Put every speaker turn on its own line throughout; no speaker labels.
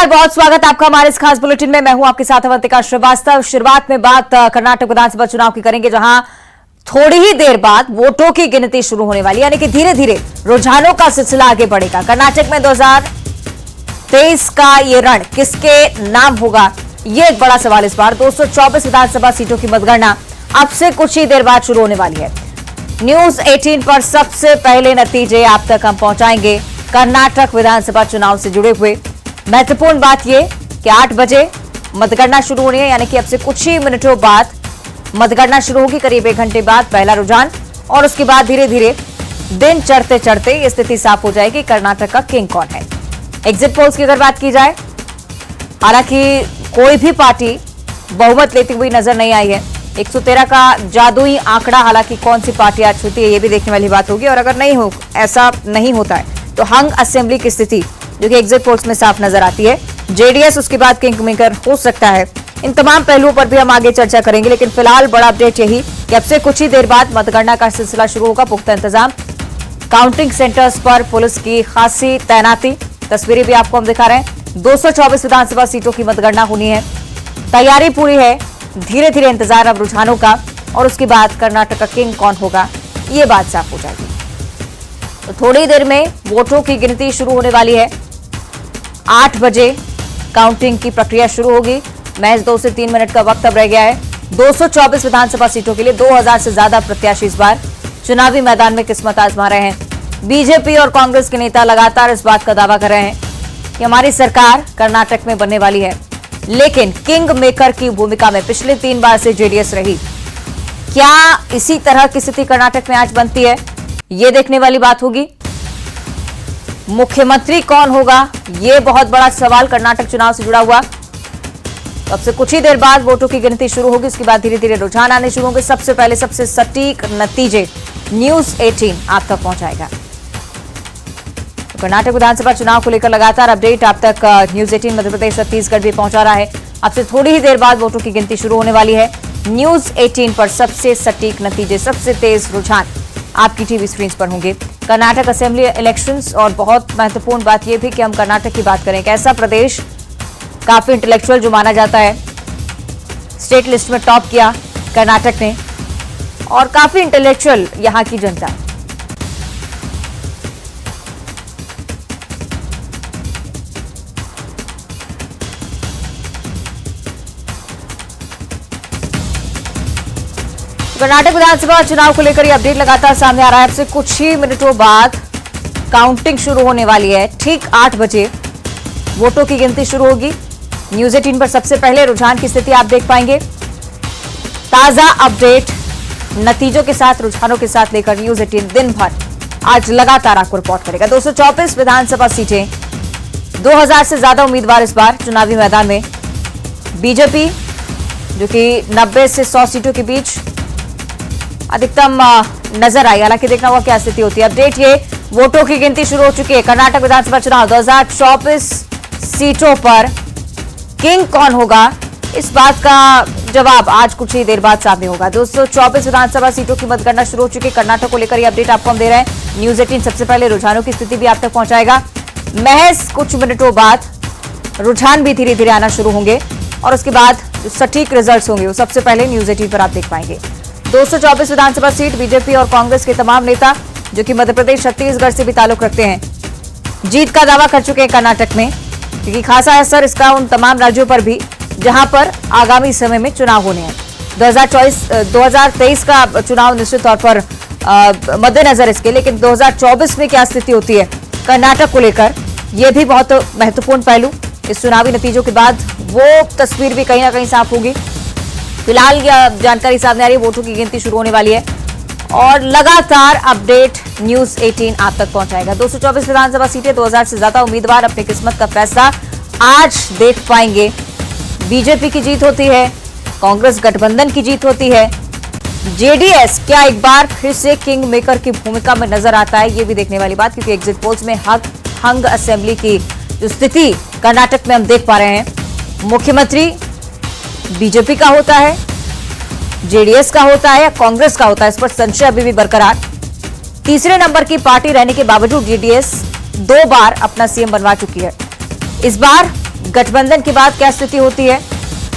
नमस्कार, बहुत स्वागत आपका हमारे इस खास बुलेटिन में। मैं हूं आपके साथ अवंतिका श्रीवास्तव। शुरुआत में बात कर्नाटक विधानसभा चुनाव की करेंगे, जहां थोड़ी ही देर बाद वोटों की गिनती शुरू होने वाली है, यानी कि धीरे धीरे रुझानों का सिलसिला आगे बढ़ेगा। कर्नाटक में 2023 का ये रण किसके नाम होगा, ये एक बड़ा सवाल इस बार। 224 विधानसभा सीटों की मतगणना अब से कुछ ही देर बाद शुरू होने वाली है। न्यूज 18 पर सबसे पहले नतीजे आप तक हम पहुंचाएंगे कर्नाटक विधानसभा चुनाव से जुड़े हुए। महत्वपूर्ण बात यह कि 8 बजे मतगणना शुरू होनी है, यानी कि अब से कुछ ही मिनटों बाद मतगणना शुरू होगी। करीब 1 घंटे बाद पहला रुझान, और उसके बाद धीरे धीरे दिन चढ़ते चढ़ते ये स्थिति साफ हो जाएगी कर्नाटक का किंग कौन है। एग्जिट पोल्स की अगर बात की जाए, हालांकि कोई भी पार्टी बहुमत लेती हुई नजर नहीं आई है। 113 का जादुई आंकड़ा हालांकि कौन सी पार्टी आज छूती है, ये भी देखने वाली बात होगी। और अगर नहीं हो, ऐसा नहीं होता है तो हंग असेंबली की स्थिति जो कि एग्जिट पोल्स में साफ नजर आती है। जेडीएस उसके बाद किंग मेकर हो सकता है। इन तमाम पहलुओं पर भी हम आगे चर्चा करेंगे, लेकिन फिलहाल बड़ा अपडेट यही कि अब से कुछ ही देर बाद मतगणना का सिलसिला शुरू होगा। पुख्ता इंतजाम, काउंटिंग सेंटर्स पर पुलिस की खासी तैनाती, तस्वीरें भी आपको हम दिखा रहे हैं। 224 विधानसभा सीटों की मतगणना होनी है, तैयारी पूरी है। धीरे धीरे इंतजार अब रुझानों का, और उसके बाद कर्नाटक का किंग कौन होगा, ये बात साफ हो जाएगी। तो थोड़ी देर में वोटों की गिनती शुरू होने वाली है। 8 बजे काउंटिंग की प्रक्रिया शुरू होगी। महज 2 से 3 मिनट का वक्त अब रह गया है। 224 विधानसभा सीटों के लिए 2000 से ज्यादा प्रत्याशी इस बार चुनावी मैदान में किस्मत आजमा रहे हैं। बीजेपी और कांग्रेस के नेता लगातार इस बात का दावा कर रहे हैं कि हमारी सरकार कर्नाटक में बनने वाली है, लेकिन किंग मेकर की भूमिका में पिछले 3 बार से जेडीएस रही। क्या इसी तरह की स्थिति कर्नाटक में आज बनती है, ये देखने वाली बात होगी। मुख्यमंत्री कौन होगा, यह बहुत बड़ा सवाल कर्नाटक चुनाव से जुड़ा हुआ। अब से कुछ ही देर बाद वोटों की गिनती शुरू होगी, उसके बाद धीरे धीरे रुझान आने शुरू होंगे। सबसे पहले सबसे सटीक नतीजे न्यूज 18 आप तक पहुंचाएगा। तो कर्नाटक विधानसभा चुनाव को लेकर लगातार अपडेट आप तक न्यूज 18 मध्य प्रदेश छत्तीसगढ़ भी पहुंचा रहा है। अब से थोड़ी ही देर बाद वोटों की गिनती शुरू होने वाली है। न्यूज 18 पर सबसे सटीक नतीजे, सबसे तेज रुझान आपकी टीवी स्क्रीन पर होंगे। कर्नाटक असेंबली इलेक्शंस, और बहुत महत्वपूर्ण बात यह भी कि हम कर्नाटक की बात करें, एक ऐसा प्रदेश काफी इंटेलेक्चुअल जो माना जाता है। स्टेट लिस्ट में टॉप किया कर्नाटक ने, और काफी इंटेलेक्चुअल यहां की जनता। कर्नाटक विधानसभा चुनाव को लेकर यह अपडेट लगातार सामने आ रहा है। अब से कुछ ही मिनटों बाद काउंटिंग शुरू होने वाली है। ठीक 8 बजे वोटों की गिनती शुरू होगी। न्यूज 18 पर सबसे पहले रुझान की स्थिति आप देख पाएंगे। ताजा अपडेट नतीजों के साथ, रुझानों के साथ लेकर न्यूज 18 दिन भर आज लगातार आपको रिपोर्ट करेगा। 224 विधानसभा सीटें, 2000 से ज्यादा उम्मीदवार इस बार चुनावी मैदान में। बीजेपी जो कि 90 से 100 सीटों के बीच अधिकतम नजर आई, हालांकि देखना होगा क्या स्थिति होती है। अपडेट ये, वोटों की गिनती शुरू हो चुकी है। कर्नाटक विधानसभा चुनाव 2024 सीटों पर किंग कौन होगा, इस बात का जवाब आज कुछ ही देर बाद सामने होगा। 224 विधानसभा सीटों की मतगणना शुरू हो चुकी है। कर्नाटक को लेकर यह अपडेट आपको हम दे रहे हैं। न्यूज 18 सबसे पहले रुझानों की स्थिति भी आप तक पहुंचाएगा। महज कुछ मिनटों बाद रुझान भी धीरे धीरे आना शुरू होंगे, और उसके बाद जो सटीक रिजल्ट होंगे वो सबसे पहले न्यूज 18 पर आप देख पाएंगे। 224 विधानसभा सीट, बीजेपी और कांग्रेस के तमाम नेता जो कि मध्य प्रदेश छत्तीसगढ़ से भी ताल्लुक रखते हैं, जीत का दावा कर चुके हैं कर्नाटक में, क्योंकि खासा असर इसका उन तमाम राज्यों पर भी जहां पर आगामी समय में चुनाव होने हैं। 2023 का चुनाव निश्चित तौर पर मद्देनजर इसके, लेकिन 2024 में क्या स्थिति होती है कर्नाटक को लेकर, यह भी बहुत महत्वपूर्ण पहलू। इस चुनावी नतीजों के बाद वो तस्वीर भी कहीं ना कहीं साफ होगी। फिलहाल यह जानकारी सामने आ रही है, वोटों की गिनती शुरू होने वाली है, और लगातार अपडेट न्यूज 18 आप तक पहुंचाएगा। 224 विधानसभा सीटें, 2000 से ज्यादा उम्मीदवार, अपनी किस्मत का फैसला आज देख पाएंगे। बीजेपी की जीत होती है, कांग्रेस गठबंधन की जीत होती है, जेडीएस क्या एक बार फिर से किंग मेकर की भूमिका में नजर आता है, ये भी देखने वाली बात, क्योंकि एग्जिट पोल्स में हंग असेंबली की जो स्थिति कर्नाटक में हम देख पा रहे हैं। मुख्यमंत्री बीजेपी का होता है, जेडीएस का होता है या कांग्रेस का होता है, इस पर संशय अभी भी बरकरार। तीसरे नंबर की पार्टी रहने के बावजूद जेडीएस 2 बार अपना सीएम बनवा चुकी है। इस बार गठबंधन के बाद क्या स्थिति होती है,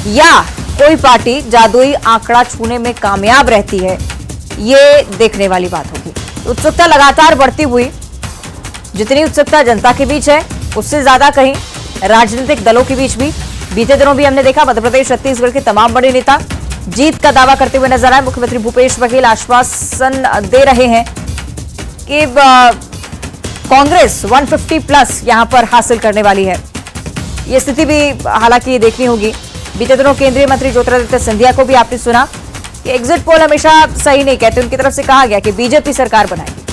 या कोई पार्टी जादुई आंकड़ा छूने में कामयाब रहती है, ये देखने वाली बात होगी। उत्सुकता लगातार बढ़ती हुई, जितनी उत्सुकता जनता के बीच है उससे ज्यादा कहीं राजनीतिक दलों के बीच भी। बीते दिनों भी हमने देखा मध्य प्रदेश छत्तीसगढ़ के तमाम बड़े नेता जीत का दावा करते हुए नजर आए। मुख्यमंत्री भूपेश बघेल आश्वासन दे रहे हैं कि कांग्रेस 150 प्लस यहां पर हासिल करने वाली है। ये स्थिति भी हालांकि देखनी होगी। बीते दिनों केंद्रीय मंत्री ज्योतिरादित्य सिंधिया को भी आपने सुना कि एग्जिट पोल हमेशा सही नहीं कहते, उनकी तरफ से कहा गया कि बीजेपी सरकार बनाएगी।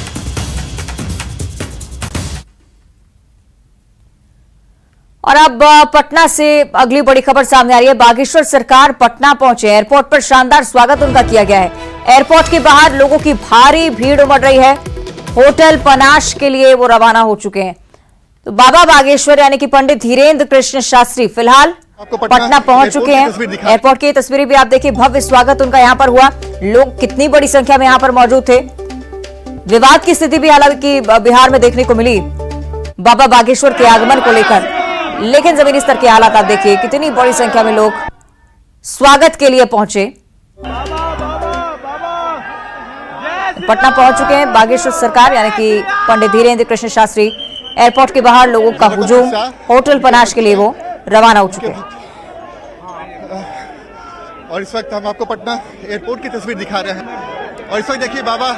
और अब पटना से अगली बड़ी खबर सामने आ रही है। बागेश्वर सरकार पटना पहुंचे, एयरपोर्ट पर शानदार स्वागत उनका किया गया है। एयरपोर्ट के बाहर लोगों की भारी भीड़ उमड़ रही है। होटल पनाश के लिए वो रवाना हो चुके हैं। तो बाबा बागेश्वर यानी कि पंडित धीरेन्द्र कृष्ण शास्त्री फिलहाल पटना पहुंच चुके हैं। एयरपोर्ट की तस्वीरें भी आप देखिए, भव्य स्वागत उनका यहां पर हुआ। लोग कितनी बड़ी संख्या में यहां पर मौजूद थे। विवाद की स्थिति भी हालांकि बिहार में देखने को मिली बाबा बागेश्वर के आगमन को लेकर, लेकिन जमीनी स्तर के हालात आप देखिए, कितनी बड़ी संख्या में लोग स्वागत के लिए पहुंचे। पटना पहुंच चुके हैं बागेश्वर सरकार यानी कि पंडित धीरेन्द्र कृष्ण शास्त्री। एयरपोर्ट के बाहर लोगों का हुजूम, होटल पनाश के लिए वो रवाना हो चुके हैं।
और इस वक्त हम आपको पटना एयरपोर्ट की तस्वीर दिखा रहे हैं। और इस वक्त देखिए बाबा,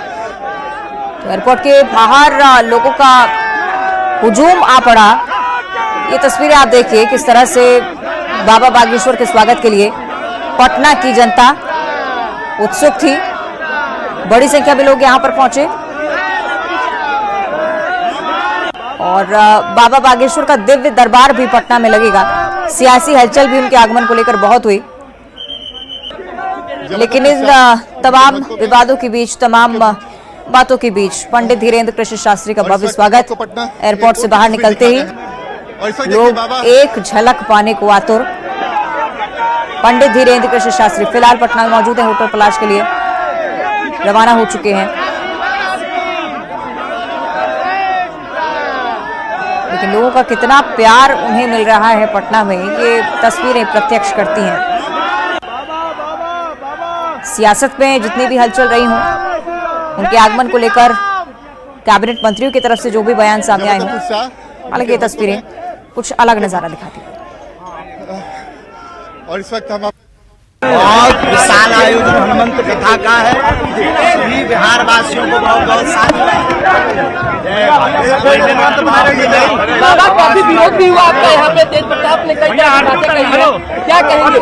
तो एयरपोर्ट के बाहर लोगों का हुजूम आ पड़ा। ये तस्वीरें आप देखिए किस तरह से बाबा बागेश्वर के स्वागत के लिए पटना की जनता उत्सुक थी। बड़ी संख्या में लोग यहां पर पहुंचे और बाबा बागेश्वर का दिव्य दरबार भी पटना में लगेगा। सियासी हलचल भी उनके आगमन को लेकर बहुत हुई, लेकिन इन तमाम विवादों के बीच, तमाम बातों के बीच पंडित धीरेन्द्र कृष्ण शास्त्री का भव्य स्वागत। एयरपोर्ट से बाहर निकलते ही लोग एक झलक पाने को आतुर। पंडित धीरेन्द्र कृष्ण शास्त्री फिलहाल पटना में मौजूद है, होटल पलाश के लिए रवाना हो चुके हैं। लेकिन लोगों का कितना प्यार उन्हें मिल रहा है पटना में, ये तस्वीरें प्रत्यक्ष करती हैं। सियासत में जितनी भी हलचल रही हों, उनके आगमन को लेकर कैबिनेट मंत्रियों की तरफ से जो भी बयान सामने आए हों, हालांकि ये तस्वीरें कुछ अलग नजारा दिखाती हैं।
और इस वक्त हम
बहुत विशाल आयोजन हनुमंत कथा का है। सभी बिहार वासियों को बहुत बहुत
बाबा, काफी विरोध भी हुआ आपका यहाँ पे, तेज प्रताप ने कई बातें कही हैं, क्या कहेंगे?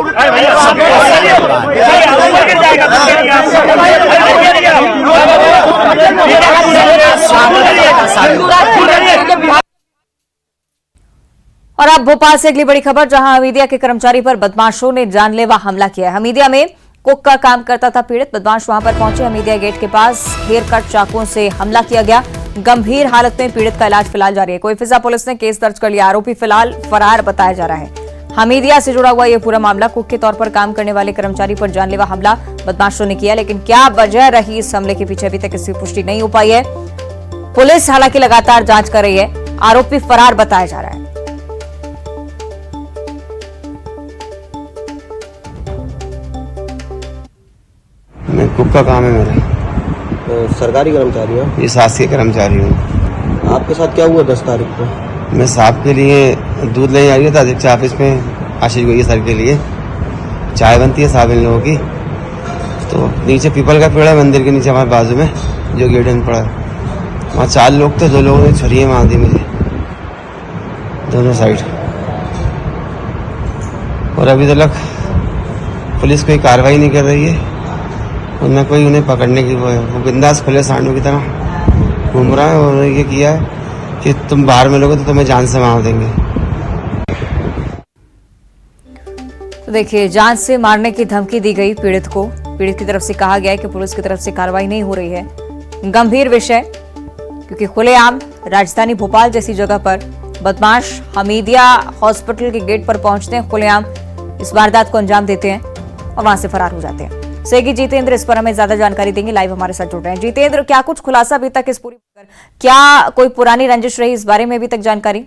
और अब भोपाल से अगली बड़ी खबर, जहां हमीदिया के कर्मचारी पर बदमाशों ने जानलेवा हमला किया है। हमीदिया में कुक का काम करता था पीड़ित, बदमाश वहां पर पहुंचे। हमीदिया गेट के पास घेर कर चाकुओं से हमला किया गया। गंभीर हालत में पीड़ित का इलाज फिलहाल जारी है। कोईफिजा पुलिस ने केस दर्ज कर लिया। आरोपी फिलहाल फरार बताया जा रहा है। हमीदिया से जुड़ा हुआ यह पूरा मामला, कुक के तौर पर काम करने वाले कर्मचारी पर जानलेवा हमला बदमाशों ने किया, लेकिन क्या वजह रही इस हमले के पीछे अभी तक इसकी पुष्टि नहीं हो पाई है। पुलिस हालांकि लगातार जांच कर रही है। आरोपी फरार बताया जा रहा है।
मैं कुक का काम है मेरा।
तो सरकारी कर्मचारी हो?
ये शासकीय कर्मचारी हूँ।
आपके साथ क्या हुआ 10 तारीख को?
मैं साहब के लिए दूध लेने आ गया था अध्यक्ष ऑफिस में, आशीष गोयल सर के लिए। चाय बनती है साहब इन लोगों की। तो नीचे पीपल का पेड़ है मंदिर के नीचे हमारे बाजू में, जो गेट में पड़ा है। वहाँ 4 लोग थे, 2 लोगों ने छुरियाँ मार दी मुझे दोनों साइड। और अभी तक पुलिस कोई कार्रवाई नहीं कर रही है, न कोई उन्हें पकड़ने की वो बिंदास खुले सांडों की तरह घूम रहा है। और ये किया है कि तुम बाहर मिलोगे तो तुम्हें जान से मार देंगे।
तो देखिए, जान से मारने की धमकी दी गई पीड़ित को। पीड़ित की तरफ से कहा गया है कि पुलिस की तरफ से कार्रवाई नहीं हो रही है। गंभीर विषय, क्योंकि खुलेआम राजधानी भोपाल जैसी जगह पर बदमाश हमीदिया हॉस्पिटल के गेट पर पहुंचते हैं, खुलेआम इस वारदात को अंजाम देते हैं और वहां से फरार हो जाते हैं। सहयोगी जितेंद्र इस पर हमें ज्यादा जानकारी देंगे, लाइव हमारे साथ जुड़ रहे हैं। जितेंद्र, क्या कुछ खुलासा अभी तक इस पूरी, क्या कोई पुरानी रंजिश रही, इस बारे में अभी तक जानकारी?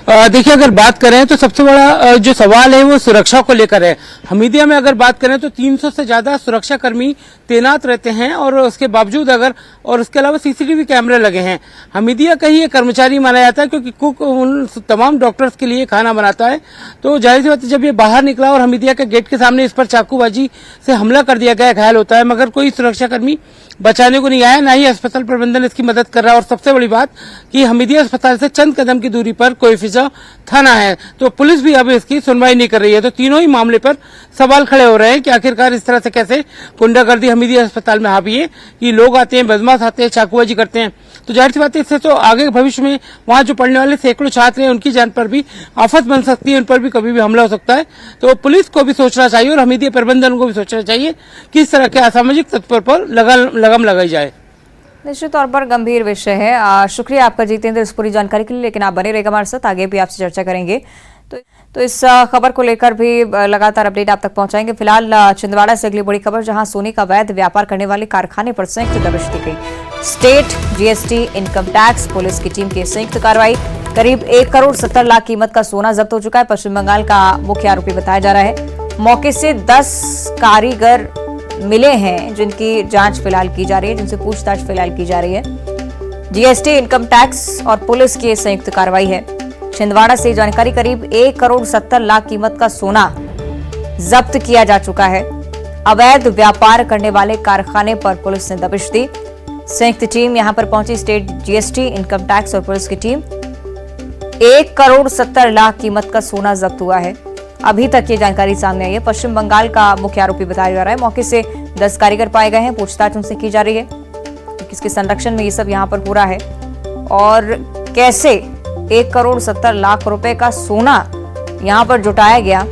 देखिए, अगर बात करें तो सबसे बड़ा जो सवाल है वो सुरक्षा को लेकर है। हमीदिया में अगर बात करें तो 300 से ज्यादा सुरक्षा कर्मी तैनात रहते हैं और उसके बावजूद और उसके अलावा सीसीटीवी कैमरे लगे हैं। हमीदिया का ही एक कर्मचारी माना जाता है क्योंकि कुक उन तमाम डॉक्टर्स के लिए खाना बनाता है। तो जाहिर सी बात है, जब ये बाहर निकला और हमीदिया के गेट के सामने इस पर चाकूबाजी से हमला कर दिया गया, घायल होता है, मगर कोई सुरक्षाकर्मी बचाने को नहीं आया, ना ही अस्पताल प्रबंधन इसकी मदद कर रहा है। और सबसे बड़ी बात कि हमीदिया अस्पताल से चंद कदम की दूरी पर कोईफिजा थाना है, तो पुलिस भी अब इसकी सुनवाई नहीं कर रही है। तो तीनों ही मामले पर सवाल खड़े हो रहे हैं कि आखिरकार इस तरह से कैसे गुंडागर्दी हमीदिया अस्पताल में हावी है कि लोग आते हैं, बदमाश आते हैं, चाकूबाजी करते हैं। तो जाहिर सी बात है, इससे तो आगे भविष्य में वहां जो पढ़ने वाले सैकड़ों छात्र हैं उनकी जान पर भी आफत बन सकती है, उन पर भी कभी भी हमला हो सकता है। तो पुलिस को भी सोचना चाहिए और हमीदिया प्रबंधन को भी सोचना चाहिए कि इस तरह के असामाजिक तत्वों पर लगम लगाई जाए।
निश्चित तौर पर गंभीर विषय है। शुक्रिया आपका जितेंद्र इस पूरी जानकारी के लिए, लेकिन आप बने रहेगा हमारे साथ, आगे भी आपसे चर्चा करेंगे। तो इस खबर को लेकर भी लगातार अपडेट आप तक पहुंचाएंगे। फिलहाल छिंदवाड़ा से अगली बड़ी खबर, जहां सोने का अवैध व्यापार करने वाले कारखाने पर संयुक्त दबिश दी गई। State, GST, income tax, police की टीम की संयुक्त कार्रवाई। करीब 1 करोड़ 70 लाख कीमत का सोना जब्त हो चुका है। पश्चिम बंगाल का मुख्य आरोपी बताया जा रहा है। मौके से 10 कारीगर मिले हैं जिनकी जांच फिलहाल की जा रही है, जिनसे पूछताछ फिलहाल की जा रही है। जीएसटी, इनकम टैक्स और पुलिस की संयुक्त कार्रवाई है। छिंदवाड़ा से जानकारी, करीब 1 करोड़ 70 लाख कीमत का सोना जब्त किया जा चुका है। अवैध व्यापार करने वाले कारखाने पर पुलिस ने दबिश दी। संयुक्त टीम यहां पर पहुंची। स्टेट, जीएसटी, इनकम टैक्स और पुलिस की टीम। 1 करोड़ 70 लाख कीमत का सोना जब्त हुआ है। अभी तक ये जानकारी सामने आई है। पश्चिम बंगाल का मुख्य आरोपी बताया जा रहा है। मौके से 10 कारीगर पाए गए हैं, पूछताछ उनसे की जा रही है। किसके संरक्षण में ये सब यहाँ पर हो रहा है और कैसे 1 करोड़ 70 लाख रुपए का सोना यहाँ पर जुटाया गया,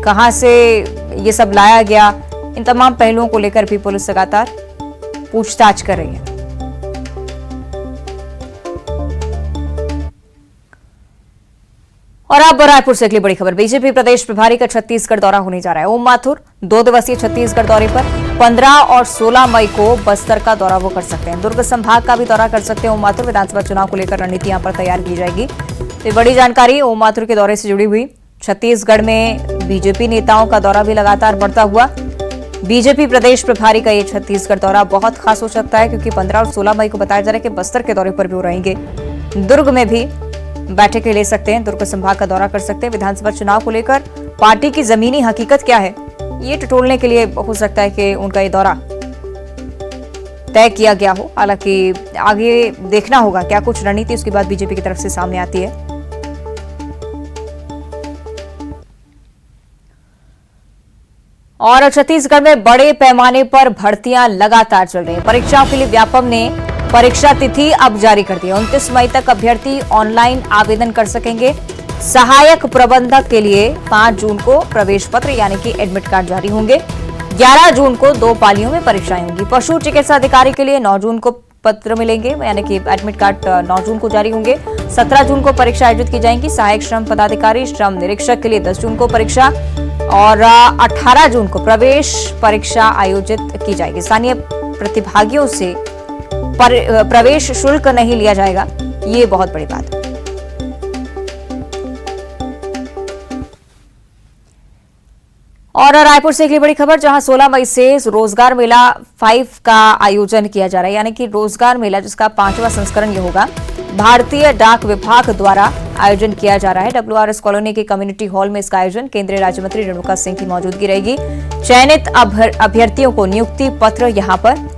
कहां से ये सब लाया गया, इन तमाम पहलुओं को लेकर भी पुलिस लगातार पूछताछ कर रही है। और अब रायपुर से अगली बड़ी खबर, बीजेपी प्रदेश प्रभारी का छत्तीसगढ़ दौरा होने जा रहा है। ओम माथुर 2 दिवसीय छत्तीसगढ़ दौरे पर 15 और 16 मई को बस्तर का दौरा वो कर सकते हैं। दुर्ग संभाग का भी दौरा कर सकते हैं ओम माथुर। विधानसभा चुनाव को लेकर रणनीति यहां पर तैयार की जाएगी। तो बड़ी जानकारी ओम माथुर के दौरे से जुड़ी हुई। छत्तीसगढ़ में बीजेपी नेताओं का दौरा भी लगातार बढ़ता हुआ। बीजेपी प्रदेश प्रभारी का ये छत्तीसगढ़ दौरा बहुत खास हो सकता है, क्योंकि 15 और 16 मई को बताया जा रहा है कि बस्तर के दौरे पर भी वो रहेंगे। दुर्ग में भी बैठकें ले सकते हैं, दुर्ग संभाग का दौरा कर सकते हैं। विधानसभा चुनाव को लेकर पार्टी की जमीनी हकीकत क्या है, ये टटोलने के लिए हो सकता है कि उनका ये दौरा तय किया गया हो। हालांकि आगे देखना होगा क्या कुछ रणनीति उसके बाद बीजेपी की तरफ से सामने आती है। और छत्तीसगढ़ में बड़े पैमाने पर भर्तियां लगातार चल रही हैं। परीक्षाओं के लिए व्यापम ने परीक्षा तिथि अब जारी कर दी है। 29 मई तक अभ्यर्थी ऑनलाइन आवेदन कर सकेंगे। सहायक प्रबंधक के लिए 5 जून को प्रवेश पत्र यानी कि एडमिट कार्ड जारी होंगे। 11 जून को 2 पालियों में परीक्षाएं होंगी। पशु चिकित्सा अधिकारी के लिए 9 जून को पत्र मिलेंगे, यानी कि एडमिट कार्ड 9 जून को जारी होंगे। 17 जून को परीक्षा आयोजित की जाएंगी। सहायक श्रम पदाधिकारी, श्रम निरीक्षक के लिए 10 जून को परीक्षा और 18 जून को प्रवेश परीक्षा आयोजित की जाएगी। स्थानीय प्रतिभागियों से प्रवेश शुल्क नहीं लिया जाएगा, ये बहुत बड़ी बात है। और रायपुर से अगली बड़ी खबर, जहां 16 मई से रोजगार मेला 5 का आयोजन किया जा रहा है, यानी कि रोजगार मेला जिसका 5वां संस्करण ये होगा, भारतीय डाक विभाग द्वारा आयोजन किया जा रहा है। WRS कॉलोनी के कम्युनिटी हॉल में इसका आयोजन केंद्रीय राज्य मंत्री रेणुका सिंह की मौजूदगी रहेगी। चयनित अभ्यर्थियों को नियुक्ति पत्र यहां पर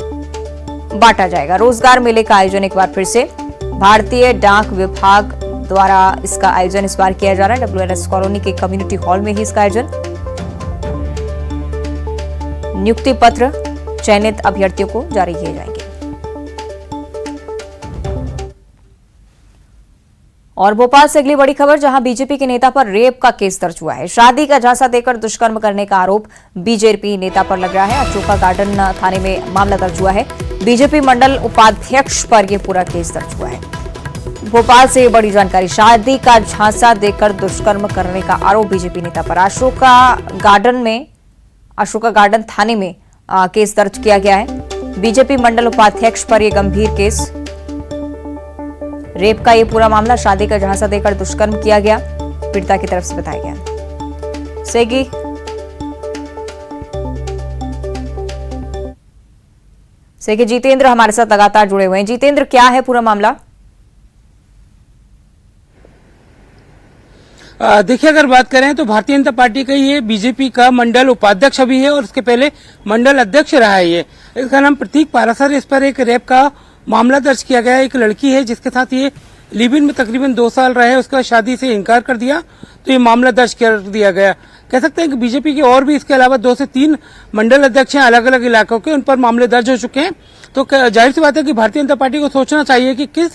बांटा जाएगा। रोजगार मेले का आयोजन एक बार फिर से भारतीय डाक विभाग द्वारा इसका आयोजन इस बार किया जा रहा है। WRS कॉलोनी के कम्युनिटी हॉल में ही इसका आयोजन। नियुक्ति पत्र चयनित अभ्यर्थियों को जारी किए जाएंगे। और भोपाल से अगली बड़ी खबर, जहां बीजेपी के नेता पर रेप का केस दर्ज हुआ है। शादी का झांसा देकर दुष्कर्म करने का आरोप बीजेपी नेता पर लग रहा है। अशोका गार्डन थाने में मामला दर्ज हुआ है। बीजेपी मंडल उपाध्यक्ष पर यह पूरा केस दर्ज हुआ है। भोपाल से बड़ी जानकारी, शादी का झांसा देकर दुष्कर्म करने का आरोप बीजेपी नेता पर। अशोका गार्डन थाने में केस दर्ज किया गया है। बीजेपी मंडल उपाध्यक्ष पर यह गंभीर केस रेप का ये पूरा मामला शादी का झांसा देकर दुष्कर्म किया गया, पीड़िता की तरफ से बताया गया। सेगी जितेंद्र हमारे साथ लगातार जुड़े हुए हैं। जितेंद्र, क्या है पूरा मामला?
देखिए, अगर बात करें तो भारतीय जनता पार्टी का ये बीजेपी का मंडल उपाध्यक्ष अभी है और उसके पहले मंडल अध्यक्ष रहा है। ये इसका नाम प्रतीक पारासर। इस पर एक रेप का मामला दर्ज किया गया है। एक लड़की है जिसके साथ ये लिव इन में तकरीबन 2 साल रहे, उसका शादी से इनकार कर दिया तो ये मामला दर्ज कर दिया गया। कह सकते हैं कि बीजेपी के और भी इसके अलावा 2 से 3 मंडल अध्यक्ष हैं अलग अलग इलाकों के, उन पर मामले दर्ज हो चुके हैं। तो जाहिर सी बात है कि भारतीय जनता पार्टी को सोचना चाहिए कि किस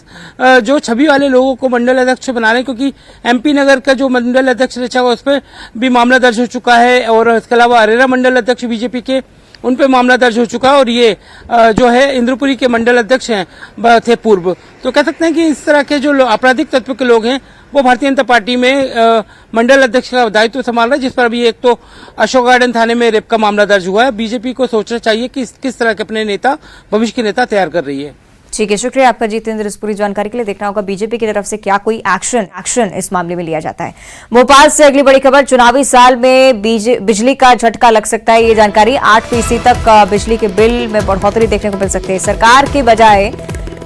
जो छवि वाले लोगों को मंडल अध्यक्ष बना रहे हैं, क्योंकि एमपी नगर का जो मंडल अध्यक्ष रचा हुआ उस पर भी मामला दर्ज हो चुका है और इसके अलावा अरेरा मंडल अध्यक्ष बीजेपी के, उन पे मामला दर्ज हो चुका है और ये जो है इंद्रपुरी के मंडल अध्यक्ष हैं थे पूर्व। तो कह सकते हैं कि इस तरह के जो आपराधिक तत्व के लोग हैं वो भारतीय जनता पार्टी में मंडल अध्यक्ष का दायित्व संभाल रहे हैं, जिस पर अभी एक तो अशोक गार्डन थाने में रेप का मामला दर्ज हुआ है। बीजेपी को सोचना चाहिए कि किस तरह के अपने नेता, भविष्य के नेता तैयार कर रही है।
ठीक है, शुक्रिया आपका जितेंद्र इस पूरी जानकारी के लिए। देखना होगा बीजेपी की तरफ से क्या कोई एक्शन इस मामले में लिया जाता है। भोपाल से अगली बड़ी खबर, चुनावी साल में बिजली का झटका लग सकता है। ये जानकारी 8% तक बिजली के बिल में बढ़ोतरी देखने को मिल सकती है। सरकार के बजाय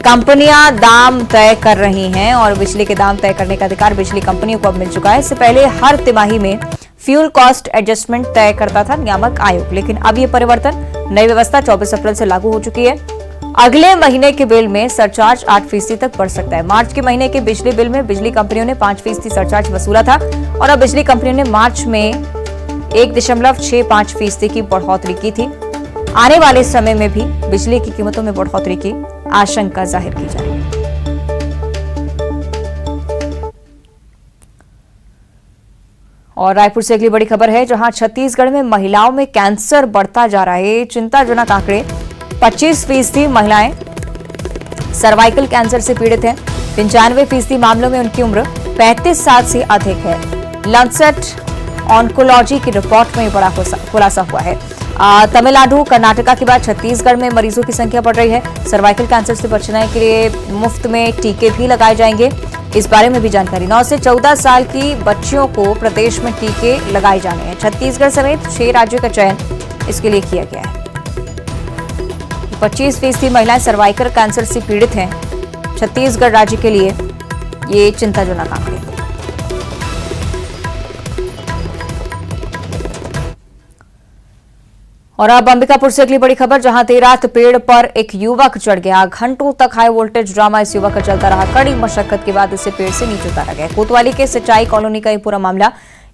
कंपनियां दाम तय कर रही हैं और बिजली के दाम तय करने का अधिकार बिजली कंपनियों को अब मिल चुका है। इससे पहले हर तिमाही में फ्यूल कॉस्ट एडजस्टमेंट तय करता था नियामक आयोग, लेकिन अब ये परिवर्तन, नई व्यवस्था 24 अप्रैल से लागू हो चुकी है। अगले महीने के बिल में सरचार्ज 8% तक बढ़ सकता है। मार्च के महीने के बिजली बिल में बिजली कंपनियों ने 5% सरचार्ज वसूला था और अब बिजली कंपनियों ने मार्च में 1.65% की बढ़ोतरी की थी। आने वाले समय में भी बिजली की कीमतों में बढ़ोतरी की आशंका जाहिर की जा रही है। और रायपुर से अगली बड़ी खबर है, जहां छत्तीसगढ़ में महिलाओं में कैंसर बढ़ता जा रहा है। चिंताजनक आंकड़े, 25% महिलाएं सर्वाइकल कैंसर से पीड़ित हैं। 95% मामलों में उनकी उम्र 35 साल से अधिक है। लैंसेट ऑन्कोलॉजी की रिपोर्ट में बड़ा खुलासा हुआ है। तमिलनाडु, कर्नाटका के बाद छत्तीसगढ़ में मरीजों की संख्या बढ़ रही है। सर्वाइकल कैंसर से बचने के लिए मुफ्त में टीके भी लगाए जाएंगे। इस बारे में भी जानकारी, 9 से 14 साल की बच्चियों को प्रदेश में टीके लगाए जाने हैं। छत्तीसगढ़ समेत 6 राज्यों का चयन इसके लिए किया गया है। 25% महिलाएं सर्वाइकल कैंसर से पीड़ित हैं। छत्तीसगढ़ राज्य के लिए ये चिंताजनक आंकड़े। और अब अंबिकापुर से अगली बड़ी खबर, जहां देर रात पेड़ पर एक युवक चढ़ गया। घंटों तक हाई वोल्टेज ड्रामा इस युवक का चलता रहा। कड़ी मशक्कत के बाद इसे पेड़ से नीचे उतारा गया। कोतवाली के सिंचाई कॉलोनी का ये पूरा मामला,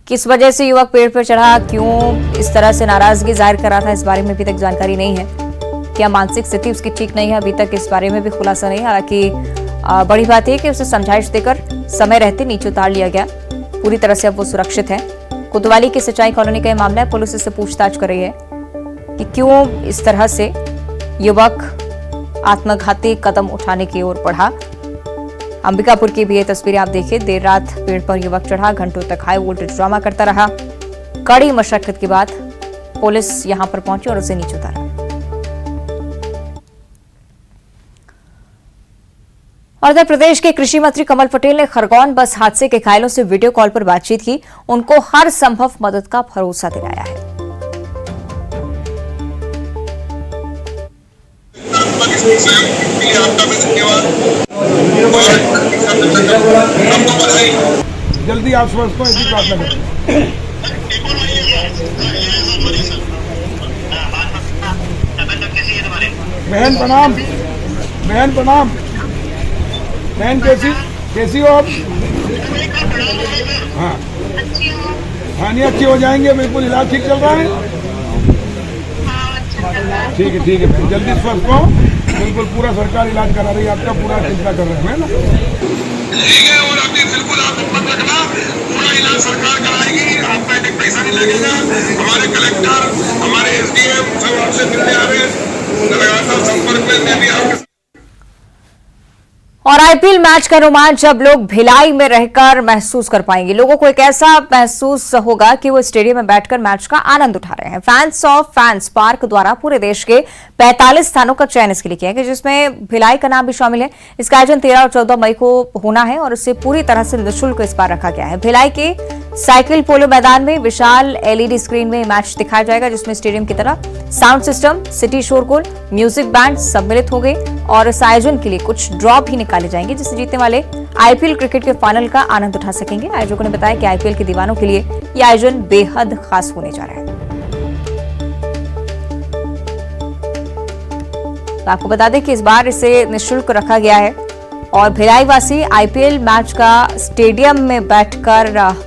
किस वजह से युवक पेड़ पर चढ़ा, क्यों इस तरह से नाराजगी जाहिर कर रहा था, इस बारे में अभी तक जानकारी नहीं है। क्या मानसिक स्थिति उसकी ठीक नहीं है, अभी तक इस बारे में भी खुलासा नहीं। हालांकि बड़ी बात यह कि उसे समझाइश देकर समय रहते नीचे उतार लिया गया। पूरी तरह से अब वो सुरक्षित है। कोतवाली की सिंचाई कॉलोनी का यह मामला है। पुलिस इससे पूछताछ कर रही है कि क्यों इस तरह से युवक आत्मघाती कदम उठाने की ओर बढ़ा। अंबिकापुर की भी ये तस्वीरें आप देखिए। देर रात पेड़ पर युवक चढ़ा, घंटों तक हाई वोल्टेज ड्रामा करता रहा। कड़ी मशक्कत के बाद पुलिस यहां पर पहुंची और उसे नीचे उतारा। और उत्तर प्रदेश के कृषि मंत्री कमल पटेल ने खरगोन बस हादसे के घायलों से वीडियो कॉल पर बातचीत की। उनको हर संभव मदद का भरोसा दिलाया है।
जल्दी आप स्वस्थ हो, ऐसी प्रार्थना करें। बहन प्रणाम, बहन प्रणाम। बहन कैसी हो आप? हाँ हाँ, नहीं अच्छी हो जाएंगे, बिल्कुल इलाज ठीक चल रहा है। ठीक है बहन, जल्दी स्वस्थ हो। बिल्कुल पूरा सरकार इलाज करा रही है आपका, पूरा चिंता कर रहे हैं ना। ठीक है, और अभी बिल्कुल आप हिम्मत रखना, पूरा इलाज सरकार कराएगी, आपका एक पैसा नहीं लगेगा। हमारे कलेक्टर, हमारे एसडीएम सब आपसे मिलने आ रहे हैं, लगातार संपर्क में भी आपके।
और आईपीएल मैच का रोमांच अब लोग भिलाई में रहकर महसूस कर पाएंगे। लोगों को एक ऐसा महसूस होगा कि वो स्टेडियम में बैठकर मैच का आनंद उठा रहे हैं। फैंस ऑफ फैंस पार्क द्वारा पूरे देश के 45 स्थानों का चयन इसके लिए किया गया, जिसमें भिलाई का नाम भी शामिल है। इसका आयोजन 13 और 14 मई को होना है और इसे पूरी तरह से निःशुल्क इस बार रखा गया है। भिलाई के साइकिल पोलो मैदान में विशाल एलईडी स्क्रीन में मैच दिखाया जाएगा, जिसमें स्टेडियम की तरह साउंड सिस्टम, सिटी शोरगुल, म्यूजिक बैंड सम्मिलित होंगे और इस आयोजन के लिए कुछ ड्रॉ भी निकाले जाएंगे, जिससे जीतने वाले आईपीएल क्रिकेट के फाइनल का आनंद उठा सकेंगे। आयोजकों ने बताया कि आईपीएल के दीवानों के लिए यह आयोजन बेहद खास होने जा रहा है। तो आपको बता दें कि इस बार इसे निःशुल्क रखा गया है और भिलाई वासी आईपीएल मैच का स्टेडियम में बैठकर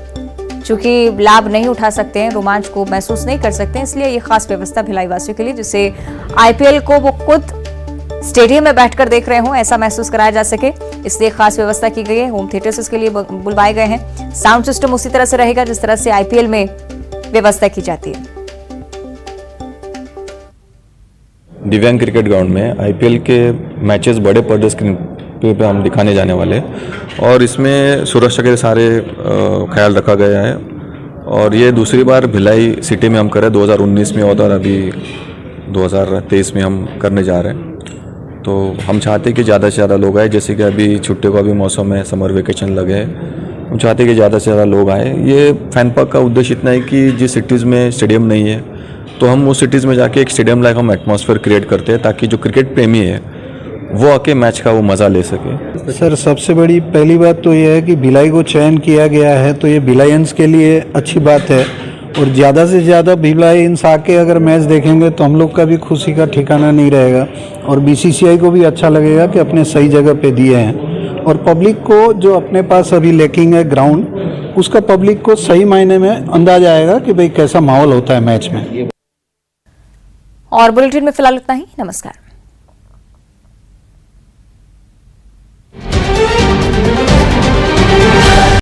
चूंकि लाभ नहीं उठा सकते हैं, रोमांच को महसूस नहीं कर सकते हैं, इसलिए ये खास व्यवस्था भिलाई वासियों के लिए, जिससे आईपीएल को वो खुद स्टेडियम में बैठकर देख रहे हों, ऐसा महसूस कराया जा सके, इसलिए खास व्यवस्था की गई है। होम थिएटर्स इसके लिए बुलवाए गए हैं। साउंड सिस्टम उसी तरह से रहेगा जिस तरह से आईपीएल में व्यवस्था की जाती है।
दिव्यांग क्रिकेट ग्राउंड में आईपीएल के मैचेस बड़े पर्दे स्क्रीन पे हम दिखाने जाने वाले हैं और इसमें सुरक्षा के सारे ख्याल रखा गया है। और ये दूसरी बार भिलाई सिटी में हम कर रहे हैं, 2019 में और अभी 2023 में हम करने जा रहे हैं। तो हम चाहते हैं कि ज़्यादा से ज़्यादा लोग आए, जैसे कि अभी छुट्टियों का भी मौसम है, समर वेकेशन लगे हैं, हम चाहते हैं कि ज़्यादा से ज़्यादा लोग आए। ये फैन पार्क का उद्देश्य इतना है कि जिस सिटीज़ में स्टेडियम नहीं है तो हम उस सिटीज़ में जाके एक स्टेडियम लाइक हम एटमॉस्फेयर क्रिएट करते हैं, ताकि जो क्रिकेट प्रेमी है वो आके मैच का वो मज़ा ले सके।
सर, सबसे बड़ी पहली बात तो ये है कि भिलाई को चयन किया गया है, तो ये भिलाइंस के लिए अच्छी बात है और ज़्यादा से ज़्यादा भिलाइंस आके अगर मैच देखेंगे तो हम लोग का भी खुशी का ठिकाना नहीं रहेगा और बीसीसीआई को भी अच्छा लगेगा कि अपने सही जगह पे दिए हैं। और पब्लिक को जो अपने पास अभी लैकिंग है ग्राउंड, उसका पब्लिक को सही मायने में अंदाजा आएगा कि भाई कैसा माहौल होता है मैच में।
और बुलेटिन में फिलहाल इतना ही। नमस्कार।